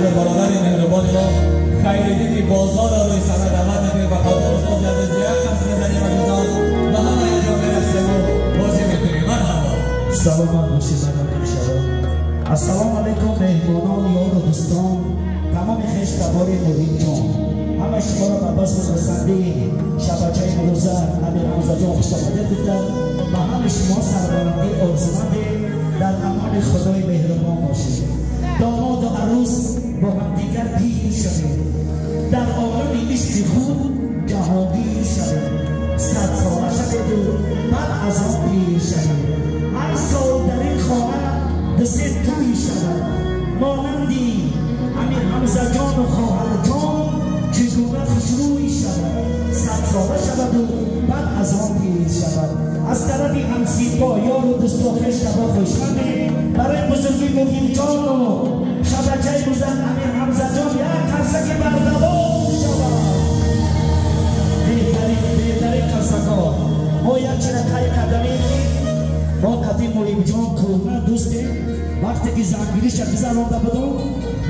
برادر مهربان ما خیلی که بازار روی سند عمل میکنیم و خاطر استاد عزیز یک خمس میزنیم عزیزان و همه اینجا میرسیم و بازی میکنیم. مرحبا. سلامت باشید شما. السلام علیکم مهمانان یار و دوستان، تمام خشتبار نوید جان، همه شما را به بس پسندی شبکه مروزه امیر حمزه جان خوش آمدید گفتم و همه شما سربلندی آرزومند در امان خدای مهربان باشید. داماد و عروس با همدیگر پیر شوید، در عالم عشق خود جهانگیر شوید، 100 ساله شوید و بعد از آن پیر شوید. هر سال در این خانه دست توی شود مانندی امیر حمزه جان و خواهر جان چگونه خوشروی شود، 100 ساله شود و بعد از آن پیر شود. از طرف همسیرها یار و دوست و خویشتبا خوشمندی برای بزرگی مقیم جان و شبکه بزرگ امیر حمزه جان یک قرصک بردوام شود. بهترین قرصک‌ها ما یک چرکه قدمی با قدیم مولیم جان کرونا دوستیم. وقتی که زنگیری شکل زنانده بودم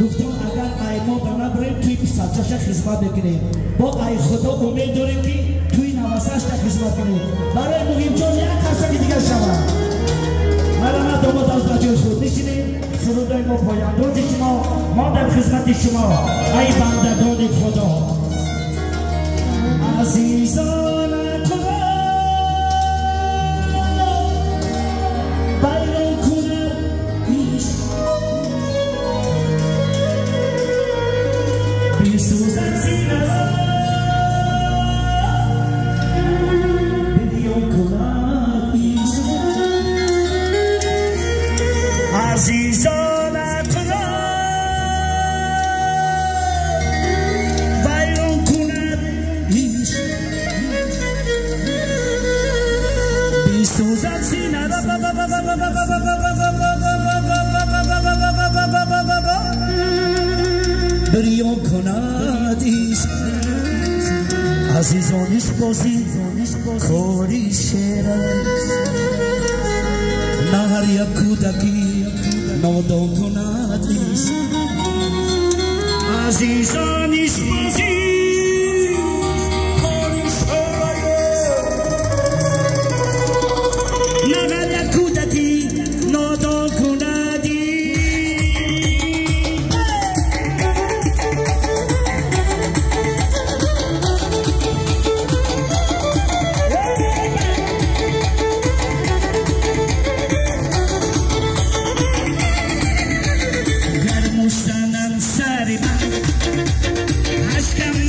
گفتم اگر ای ما بنابریم توی پسرچاش خدمت بکنیم، با ای خدا امید داریم که توی نوستش خدمت کنیم. برای مهم جان یک قرصک دیگر شود. مرحمت داماد از بچه خود نشینیم. سرودای ما پایانداز شما، ما در خدمت شما ای بندگان خدا. عزیزان بریان کند عشق عزیزان عشق بازی کاری شعرک نه هر یک کودکی نادان کند عشق عزیزان عشق بازی کاری شعرک نه هر یک کودکی نادان کند Aşkım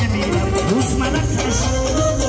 نمیرم روز ملکش